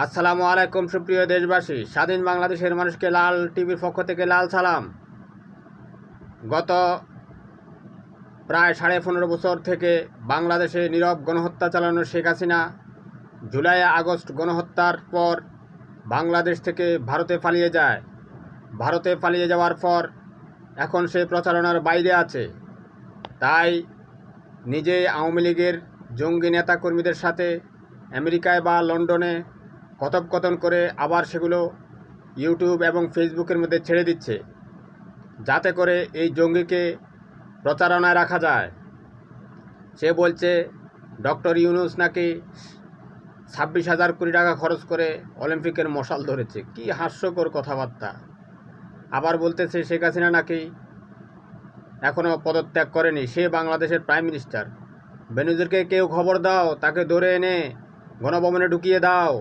আসসালামু আলাইকুম সুপ্রিয় দেশবাসী, স্বাধীন বাংলাদেশের মানুষকে লাল টিভির পক্ষ থেকে লাল সালাম। গত প্রায় 15.5 বছর থেকে বাংলাদেশে নীরব গণহত্যা চালানো শেখ হাসিনা জুলাই আগস্ট গণহত্যার পর বাংলাদেশ থেকে ভারতে পালিয়ে যায়। ভারতে পালিয়ে যাওয়ার পর এখন সে প্রচারণার বাইরে আছে। তাই নিজে আওয়ামী লীগের জঙ্গি নেতাকর্মীদের সাথে আমেরিকায় বা লন্ডনে কথোপকথন করে আবার সেগুলো ইউটিউব এবং ফেসবুকের মধ্যে ছেড়ে দিচ্ছে, যাতে করে এই জঙ্গিকে প্রচারণায় রাখা যায়। সে বলছে ডক্টর ইউনূস নাকি 26,000 কোটি টাকা খরচ করে অলিম্পিকের মশাল ধরেছে। কি হাস্যকর কথাবার্তা। আবার বলতেছে শেখ হাসিনা নাকি এখনও পদত্যাগ করেনি, সে বাংলাদেশের প্রাইম মিনিস্টার। বেনজিরকে কেউ খবর দাও, তাকে ধরে এনে গণভবনে ঢুকিয়ে দাও।